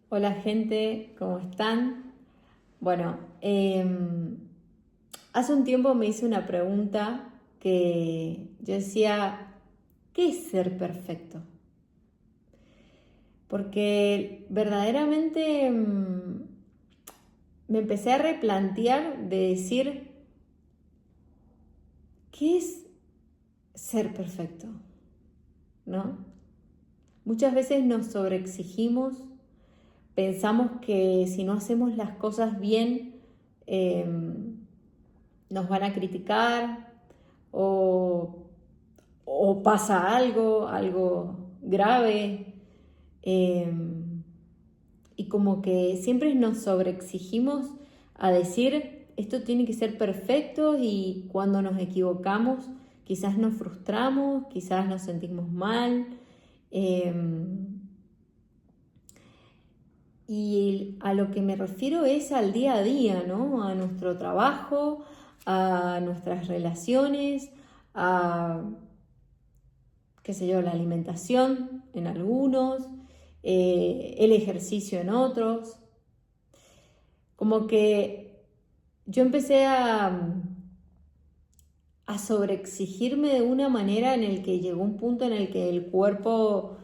Hola gente, ¿cómo están? Bueno, hace un tiempo me hice una pregunta que yo decía, ¿qué es ser perfecto? Porque verdaderamente me empecé a replantear de decir, ¿qué es ser perfecto? ¿No? Muchas veces nos sobreexigimos, pensamos que si no hacemos las cosas bien, nos van a criticar o, o pasa algo grave. eh, y como que siempre nos sobreexigimos a decir esto tiene que ser perfecto y cuando nos equivocamos quizás nos frustramos, quizás nos sentimos mal. eh, y a lo que me refiero es al día a día, ¿no? A nuestro trabajo, a nuestras relaciones, a, qué sé yo, la alimentación en algunos, el ejercicio en otros. Como que yo empecé a sobreexigirme de una manera en el que llegó un punto en el que el cuerpo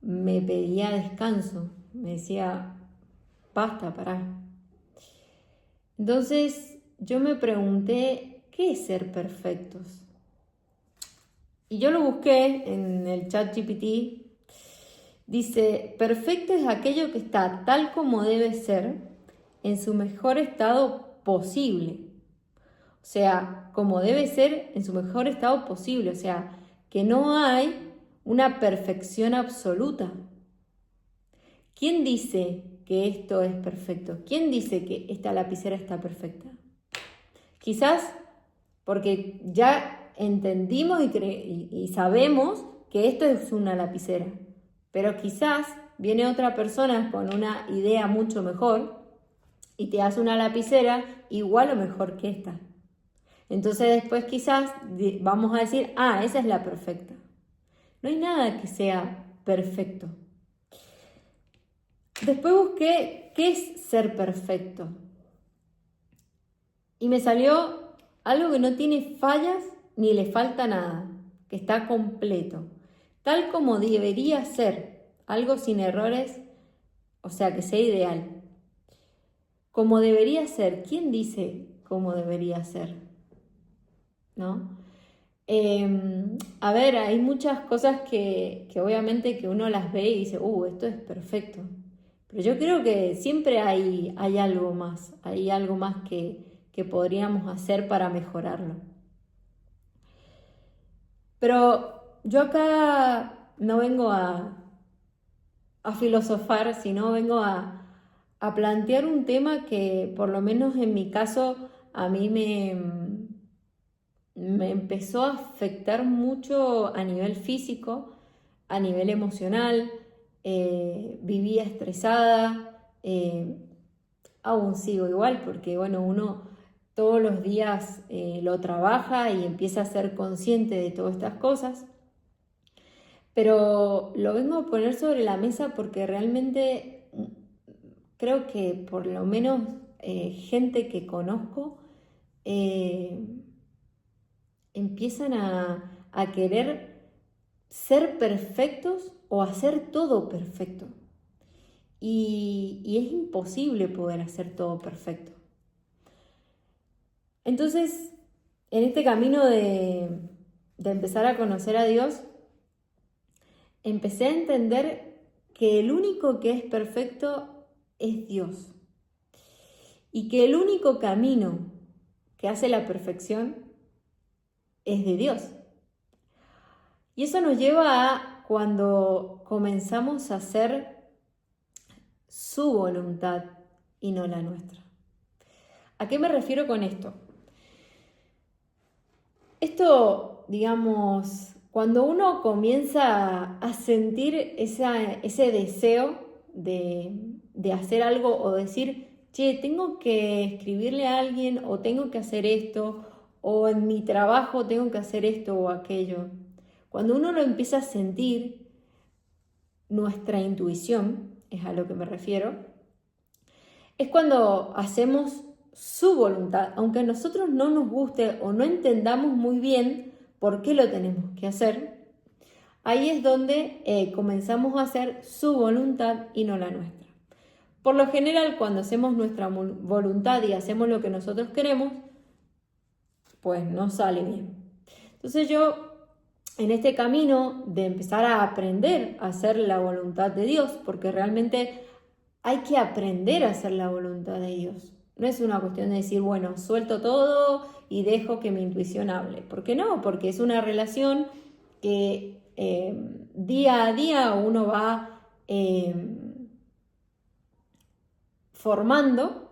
me pedía descanso, me decía, basta, pará. Entonces yo me pregunté, ¿qué es ser perfectos? Y yo lo busqué en el chat GPT. Dice, perfecto es aquello que está tal como debe ser, en su mejor estado posible. O sea, como debe ser en su mejor estado posible. O sea, que no hay una perfección absoluta. ¿Quién dice que esto es perfecto? ¿Quién dice que esta lapicera está perfecta? Quizás porque ya entendimos y sabemos que esto es una lapicera, pero quizás viene otra persona con una idea mucho mejor y te hace una lapicera igual o mejor que esta. Entonces después quizás vamos a decir, ah, esa es la perfecta. No hay nada que sea perfecto. Después busqué qué es ser perfecto. Y me salió algo que no tiene fallas ni le falta nada, que está completo, tal como debería ser, algo sin errores, o sea, que sea ideal. Como debería ser, ¿quién dice cómo debería ser? ¿No? A ver, hay muchas cosas que obviamente que uno las ve y dice, esto es perfecto. Pero yo creo que siempre hay algo más, hay algo más que podríamos hacer para mejorarlo. Pero yo acá no vengo a filosofar, sino vengo a plantear un tema que por lo menos en mi caso a mí me empezó a afectar mucho a nivel físico, a nivel emocional. Vivía estresada, aún sigo igual porque bueno, uno todos los días lo trabaja y empieza a ser consciente de todas estas cosas, pero lo vengo a poner sobre la mesa porque realmente creo que por lo menos gente que conozco eh, empiezan a querer ser perfectos o hacer todo perfecto. Y es imposible poder hacer todo perfecto. Entonces, en este camino de empezar a conocer a Dios, empecé a entender que el único que es perfecto es Dios. Y que el único camino que hace la perfección es de Dios. Y eso nos lleva a cuando comenzamos a hacer su voluntad y no la nuestra. ¿A qué me refiero con esto? Esto, digamos, cuando uno comienza a sentir ese deseo de hacer algo o decir, che, tengo que escribirle a alguien o tengo que hacer esto o en mi trabajo tengo que hacer esto o aquello. Cuando uno lo empieza a sentir, nuestra intuición es a lo que me refiero, es cuando hacemos su voluntad, aunque a nosotros no nos guste o no entendamos muy bien por qué lo tenemos que hacer. Ahí es donde comenzamos a hacer su voluntad y no la nuestra. Por lo general, cuando hacemos nuestra voluntad y hacemos lo que nosotros queremos, pues no sale bien. Entonces yo, en este camino de empezar a aprender a hacer la voluntad de Dios, porque realmente hay que aprender a hacer la voluntad de Dios. No es una cuestión de decir, bueno, suelto todo y dejo que mi intuición hable. ¿Por qué no? Porque es una relación que día a día uno va formando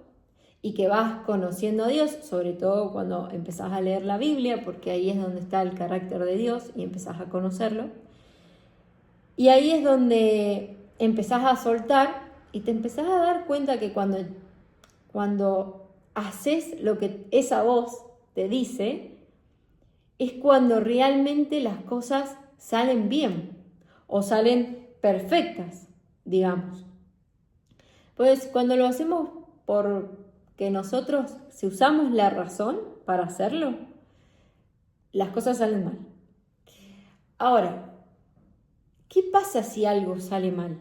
y que vas conociendo a Dios, sobre todo cuando empezás a leer la Biblia, porque ahí es donde está el carácter de Dios y empezás a conocerlo. Y ahí es donde empezás a soltar y te empezás a dar cuenta que cuando haces lo que esa voz te dice, es cuando realmente las cosas salen bien o salen perfectas, digamos. Pues cuando lo hacemos porque nosotros, si usamos la razón para hacerlo, las cosas salen mal. Ahora, ¿qué pasa si algo sale mal?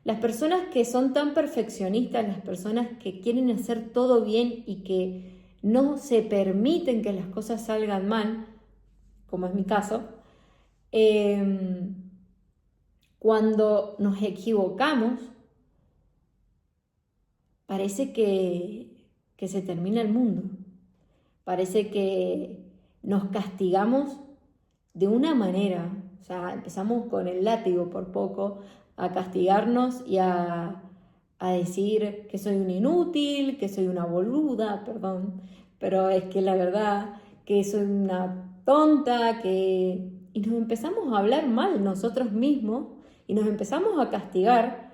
Las personas que son tan perfeccionistas, las personas que quieren hacer todo bien y que no se permiten que las cosas salgan mal, como es mi caso, cuando nos equivocamos, parece que se termina el mundo. Parece que nos castigamos de una manera. O sea, empezamos con el látigo por poco a castigarnos y a decir que soy un inútil, que soy una boluda, perdón, pero es que la verdad que soy una tonta, y nos empezamos a hablar mal nosotros mismos y nos empezamos a castigar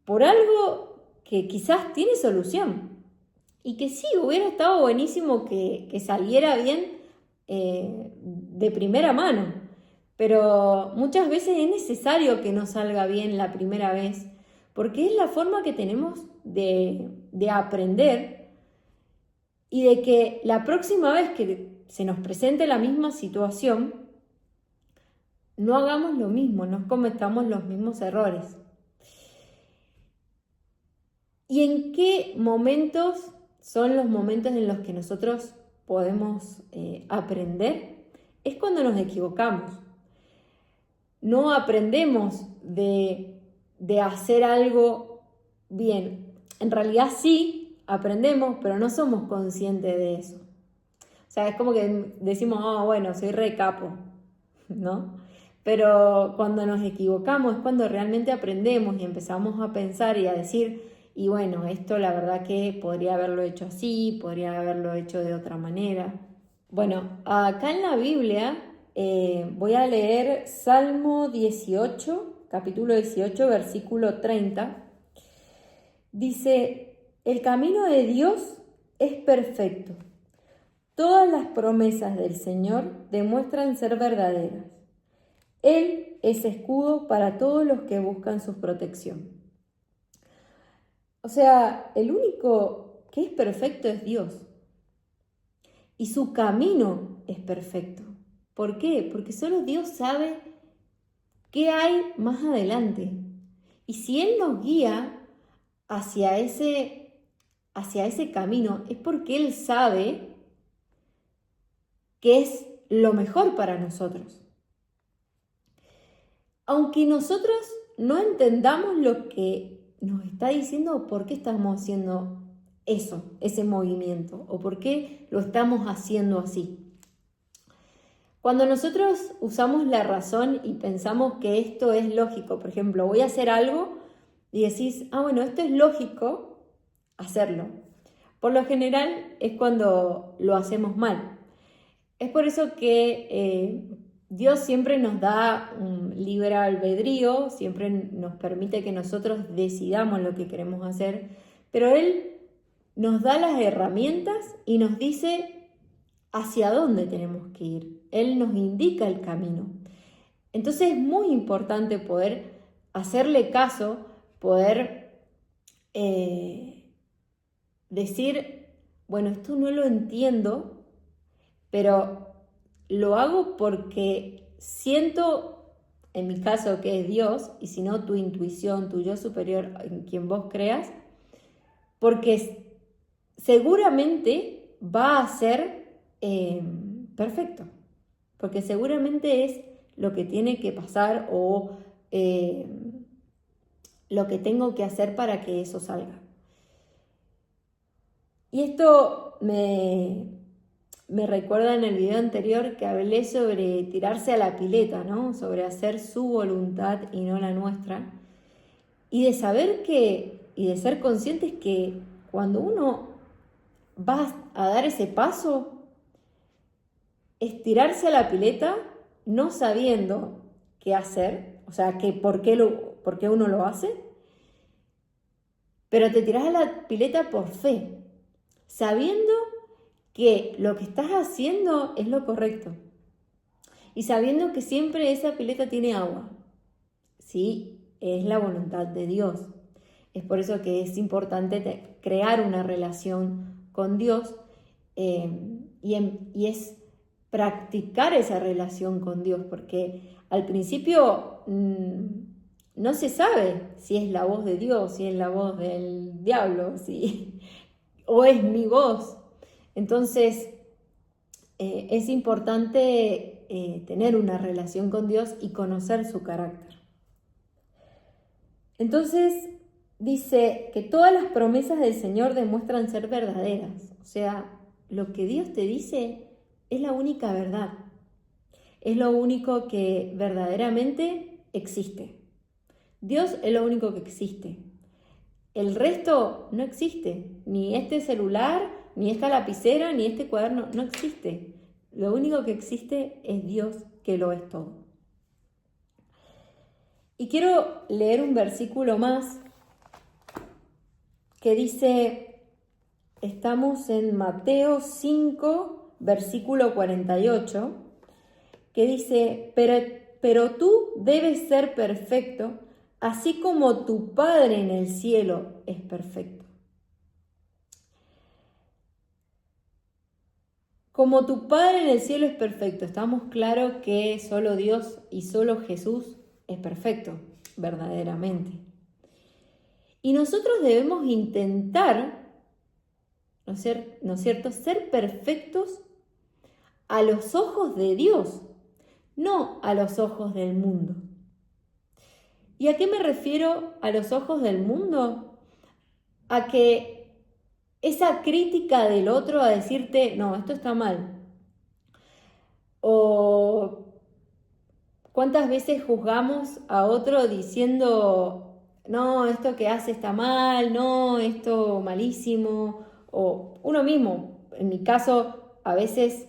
por algo que quizás tiene solución y que sí, hubiera estado buenísimo que saliera bien de primera mano, pero muchas veces es necesario que no salga bien la primera vez, porque es la forma que tenemos de aprender y de que la próxima vez que se nos presente la misma situación, no hagamos lo mismo, no cometamos los mismos errores. ¿Y en qué momentos son los momentos en los que nosotros podemos aprender? Es cuando nos equivocamos. No aprendemos de hacer algo bien. En realidad sí aprendemos, pero no somos conscientes de eso. O sea, es como que decimos, bueno, soy re capo, ¿no? Pero cuando nos equivocamos es cuando realmente aprendemos y empezamos a pensar y a decir, y bueno, esto la verdad que podría haberlo hecho así, podría haberlo hecho de otra manera. Bueno, acá en la Biblia voy a leer Salmo 18, capítulo 18, versículo 30. Dice, el camino de Dios es perfecto. Todas las promesas del Señor demuestran ser verdaderas. Él es escudo para todos los que buscan su protección. O sea, el único que es perfecto es Dios. Y su camino es perfecto. ¿Por qué? Porque solo Dios sabe qué hay más adelante. Y si Él nos guía hacia ese camino, es porque Él sabe que es lo mejor para nosotros. Aunque nosotros no entendamos lo que nos está diciendo o por qué estamos haciendo eso, ese movimiento, o por qué lo estamos haciendo así. Cuando nosotros usamos la razón y pensamos que esto es lógico, por ejemplo, voy a hacer algo y decís, bueno, esto es lógico hacerlo. Por lo general es cuando lo hacemos mal. Es por eso que Dios siempre nos da un libre albedrío, siempre nos permite que nosotros decidamos lo que queremos hacer, pero Él nos da las herramientas y nos dice hacia dónde tenemos que ir. Él nos indica el camino. Entonces es muy importante poder hacerle caso poder decir, bueno, esto no lo entiendo, pero lo hago porque siento, en mi caso, que es Dios, y si no, tu intuición, tu yo superior, en quien vos creas, porque seguramente va a ser perfecto, porque seguramente es lo que tiene que pasar o lo que tengo que hacer para que eso salga. Y esto me recuerda en el video anterior que hablé sobre tirarse a la pileta, ¿no? Sobre hacer su voluntad y no la nuestra. Y de saber y de ser conscientes que cuando uno va a dar ese paso, es tirarse a la pileta no sabiendo qué hacer, o sea, por qué uno lo hace, pero te tirás a la pileta por fe, sabiendo que lo que estás haciendo es lo correcto y sabiendo que siempre esa pileta tiene agua, ¿sí? Es la voluntad de Dios. Es por eso que es importante crear una relación con Dios y es practicar esa relación con Dios, porque al principio no se sabe si es la voz de Dios, si es la voz del diablo, o es mi voz. Entonces, es importante tener una relación con Dios y conocer su carácter. Entonces, dice que todas las promesas del Señor demuestran ser verdaderas. O sea, lo que Dios te dice es la única verdad. Es lo único que verdaderamente existe. Dios es lo único que existe. El resto no existe. Ni este celular, ni esta lapicera, ni este cuaderno, no existe. Lo único que existe es Dios, que lo es todo. Y quiero leer un versículo más que dice, estamos en Mateo 5, versículo 48, que dice, pero tú debes ser perfecto, así como tu Padre en el cielo es perfecto. Como tu Padre en el cielo es perfecto, estamos claros que solo Dios y solo Jesús es perfecto, verdaderamente. Y nosotros debemos intentar, ¿no es cierto?, ser perfectos a los ojos de Dios, no a los ojos del mundo. ¿Y a qué me refiero a los ojos del mundo? A que esa crítica del otro a decirte, no, esto está mal. O cuántas veces juzgamos a otro diciendo, no, esto que hace está mal, no, esto malísimo. O uno mismo, en mi caso, a veces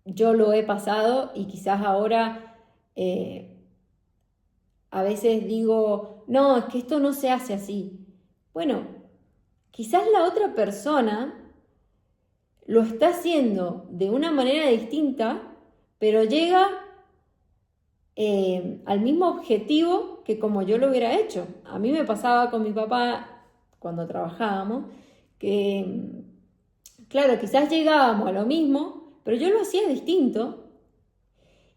yo lo he pasado y quizás ahora a veces digo, no, es que esto no se hace así. Bueno, quizás la otra persona lo está haciendo de una manera distinta, pero llega al mismo objetivo que como yo lo hubiera hecho. A mí me pasaba con mi papá cuando trabajábamos, que claro, quizás llegábamos a lo mismo, pero yo lo hacía distinto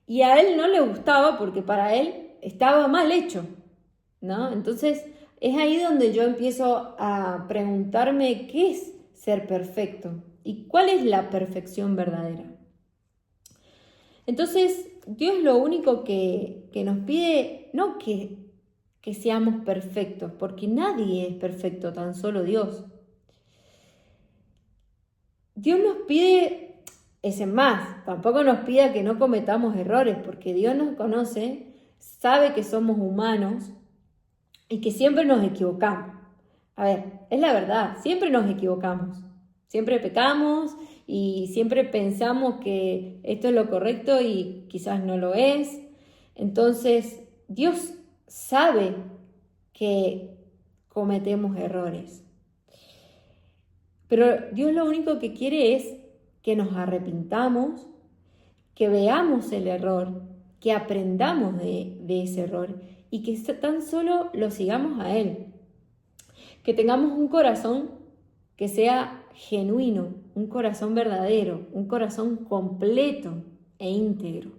y a él no le gustaba porque para él estaba mal hecho, ¿no? Entonces es ahí donde yo empiezo a preguntarme qué es ser perfecto y cuál es la perfección verdadera. Entonces Dios lo único que nos pide, no que seamos perfectos, porque nadie es perfecto, tan solo Dios. Dios nos pide, es más, tampoco nos pida que no cometamos errores, porque Dios nos conoce, sabe que somos humanos y que siempre nos equivocamos. A ver, es la verdad, siempre nos equivocamos, siempre pecamos y siempre pensamos que esto es lo correcto y quizás no lo es. Entonces, Dios sabe que cometemos errores. Pero Dios lo único que quiere es que nos arrepintamos, que veamos el error, que aprendamos de ese error y que tan solo lo sigamos a Él. Que tengamos un corazón que sea genuino, un corazón verdadero, un corazón completo e íntegro.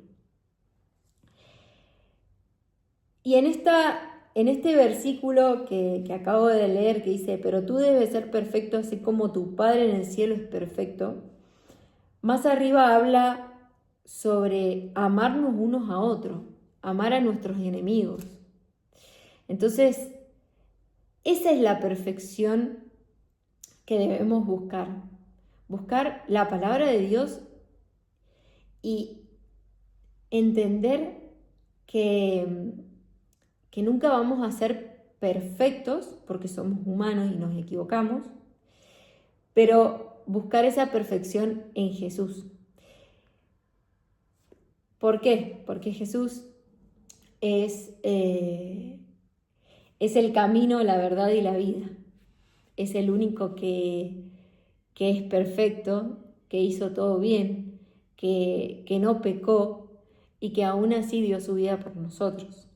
Y en este versículo que acabo de leer, que dice, pero tú debes ser perfecto así como tu Padre en el cielo es perfecto, más arriba habla sobre amarnos unos a otros, amar a nuestros enemigos. Entonces, esa es la perfección que debemos buscar. Buscar la palabra de Dios y entender que nunca vamos a ser perfectos, porque somos humanos y nos equivocamos, pero buscar esa perfección en Jesús. ¿Por qué? Porque Jesús es el camino, la verdad y la vida. Es el único que es perfecto, que hizo todo bien, que no pecó y que aún así dio su vida por nosotros.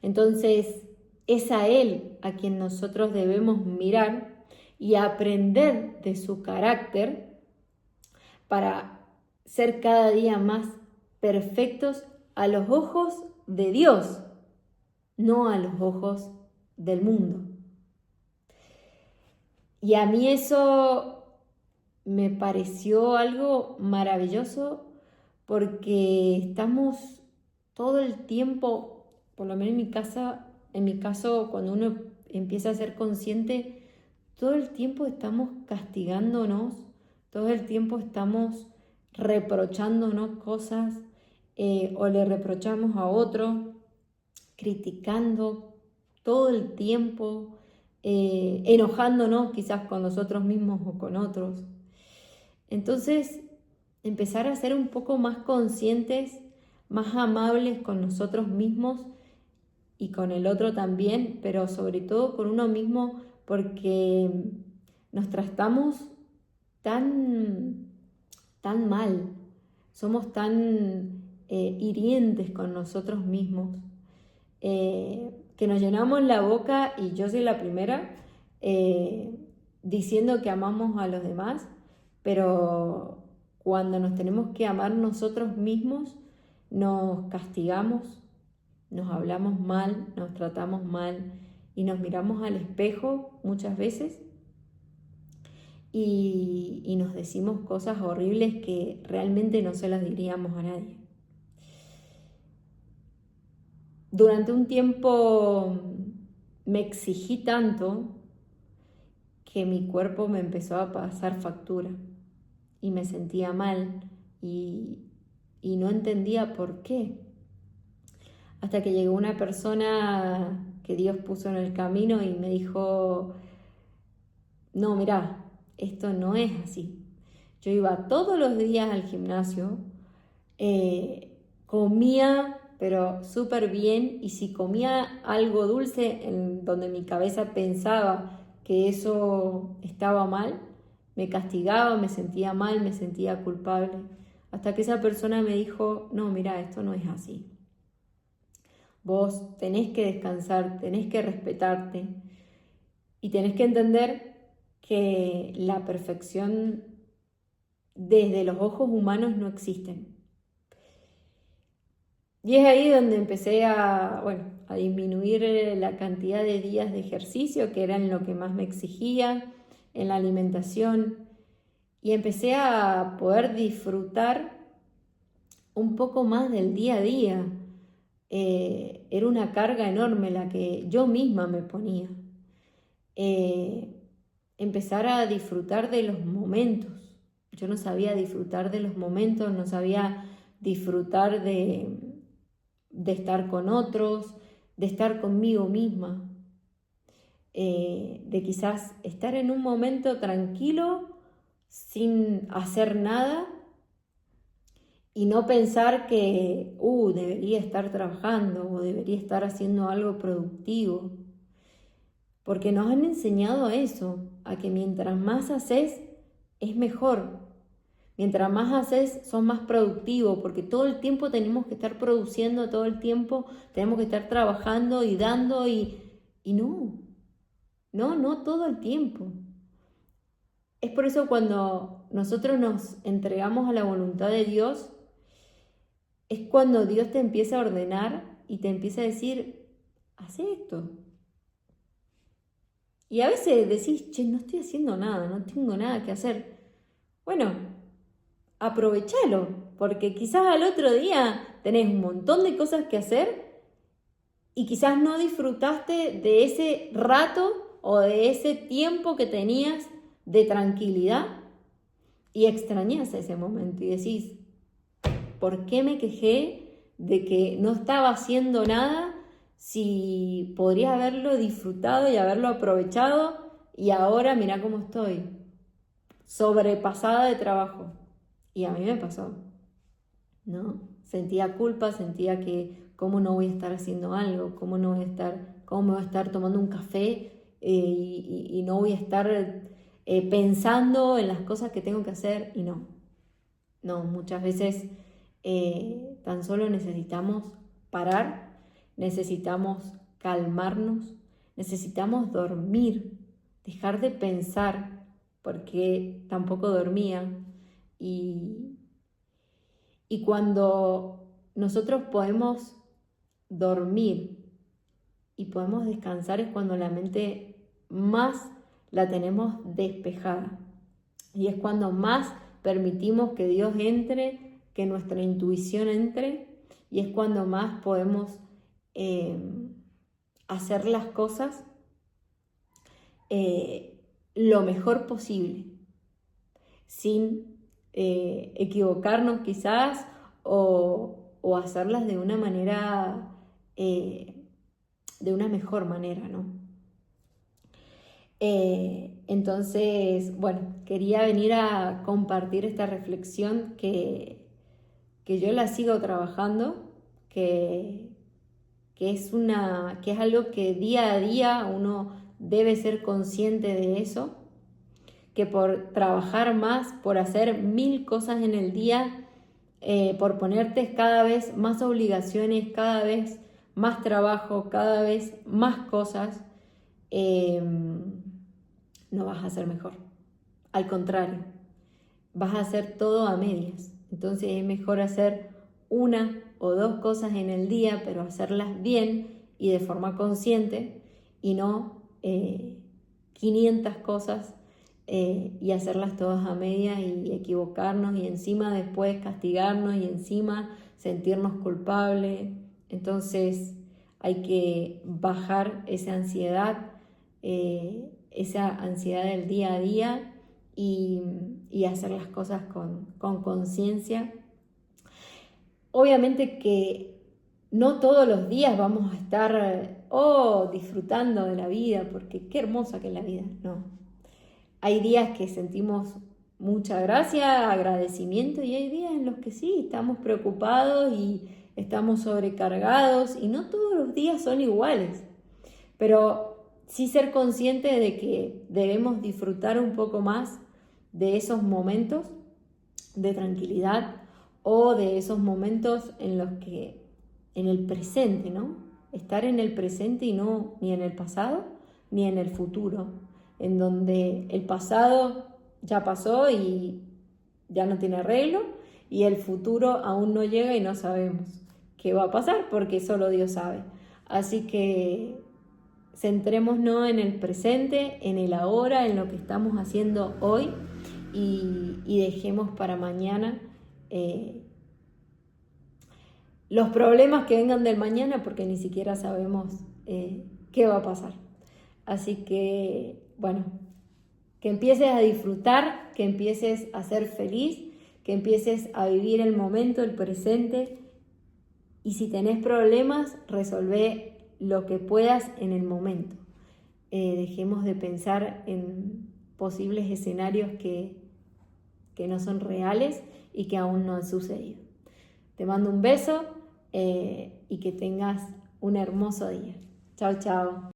Entonces, es a Él a quien nosotros debemos mirar y aprender de su carácter para ser cada día más perfectos a los ojos de Dios, no a los ojos del mundo. Y a mí eso me pareció algo maravilloso porque estamos todo el tiempo, por lo menos en mi caso, cuando uno empieza a ser consciente, todo el tiempo estamos castigándonos, todo el tiempo estamos reprochándonos cosas o le reprochamos a otro, criticando todo el tiempo, enojándonos quizás con nosotros mismos o con otros. Entonces, empezar a ser un poco más conscientes, más amables con nosotros mismos y con el otro también, pero sobre todo con uno mismo, porque nos tratamos tan mal, somos tan hirientes con nosotros mismos, que nos llenamos la boca, y yo soy la primera, diciendo que amamos a los demás, pero cuando nos tenemos que amar nosotros mismos, nos castigamos, nos hablamos mal, nos tratamos mal y nos miramos al espejo muchas veces y nos decimos cosas horribles que realmente no se las diríamos a nadie. Durante un tiempo me exigí tanto que mi cuerpo me empezó a pasar factura y me sentía mal y no entendía por qué. Hasta que llegó una persona que Dios puso en el camino y me dijo, no, mirá, esto no es así. Yo iba todos los días al gimnasio, comía, pero súper bien, y si comía algo dulce en donde mi cabeza pensaba que eso estaba mal, me castigaba, me sentía mal, me sentía culpable. Hasta que esa persona me dijo, no, mira, esto no es así. Vos tenés que descansar, tenés que respetarte y tenés que entender que la perfección desde los ojos humanos no existen. Y es ahí donde empecé a disminuir la cantidad de días de ejercicio, que eran lo que más me exigía, en la alimentación, y empecé a poder disfrutar un poco más del día a día. Era una carga enorme la que yo misma me ponía. Empezar a disfrutar de los momentos. Yo no sabía disfrutar de los momentos, no sabía disfrutar de estar con otros, de estar conmigo misma, de quizás estar en un momento tranquilo sin hacer nada y no pensar que debería estar trabajando o debería estar haciendo algo productivo, porque nos han enseñado a eso, a que mientras más haces es mejor, Mientras más haces, sos más productivo, porque todo el tiempo tenemos que estar produciendo, todo el tiempo tenemos que estar trabajando y dando y no todo el tiempo. Es por eso cuando nosotros nos entregamos a la voluntad de Dios, es cuando Dios te empieza a ordenar y te empieza a decir, haz esto. Y a veces decís, che, no estoy haciendo nada, no tengo nada que hacer. Bueno, aprovechalo, porque quizás al otro día tenés un montón de cosas que hacer y quizás no disfrutaste de ese rato o de ese tiempo que tenías de tranquilidad y extrañás ese momento y decís, ¿por qué me quejé de que no estaba haciendo nada si podría haberlo disfrutado y haberlo aprovechado y ahora mirá cómo estoy, sobrepasada de trabajo? Y a mí me pasó, ¿no? Sentía culpa, sentía que cómo no voy a estar haciendo algo, cómo me voy a estar tomando un café y no voy a estar pensando en las cosas que tengo que hacer y no, muchas veces tan solo necesitamos parar, necesitamos calmarnos, necesitamos dormir, dejar de pensar, porque tampoco dormía. Y cuando nosotros podemos dormir y podemos descansar es cuando la mente más la tenemos despejada. Y es cuando más permitimos que Dios entre, que nuestra intuición entre, y es cuando más podemos hacer las cosas lo mejor posible, sin equivocarnos quizás o hacerlas de una manera, de una mejor manera, ¿no? Entonces, bueno, quería venir a compartir esta reflexión que yo la sigo trabajando, que es algo que día a día uno debe ser consciente de eso, que por trabajar más, por hacer 1000 cosas en el día, por ponerte cada vez más obligaciones, cada vez más trabajo, cada vez más cosas, no vas a ser mejor. Al contrario, vas a hacer todo a medias. Entonces es mejor hacer una o dos cosas en el día, pero hacerlas bien y de forma consciente y no 500 cosas y hacerlas todas a medias y equivocarnos y encima después castigarnos y encima sentirnos culpables. Entonces hay que bajar esa ansiedad del día a día y hacer las cosas con conciencia. Obviamente que no todos los días vamos a estar disfrutando de la vida, porque qué hermosa que es la vida, no. Hay días que sentimos mucha gracia, agradecimiento, y hay días en los que sí, estamos preocupados y estamos sobrecargados, y no todos los días son iguales, pero sí ser conscientes de que debemos disfrutar un poco más de esos momentos de tranquilidad o de esos momentos en los que, en el presente, ¿no? Estar en el presente y no ni en el pasado ni en el futuro, en donde el pasado ya pasó y ya no tiene arreglo y el futuro aún no llega y no sabemos qué va a pasar porque solo Dios sabe. Así que centrémonos en el presente, en el ahora, en lo que estamos haciendo hoy y dejemos para mañana los problemas que vengan del mañana porque ni siquiera sabemos qué va a pasar. Así que, bueno, que empieces a disfrutar, que empieces a ser feliz, que empieces a vivir el momento, el presente. Y si tenés problemas, resolvé lo que puedas en el momento. Dejemos de pensar en posibles escenarios que no son reales y que aún no han sucedido. Te mando un beso y que tengas un hermoso día. Chao, chao.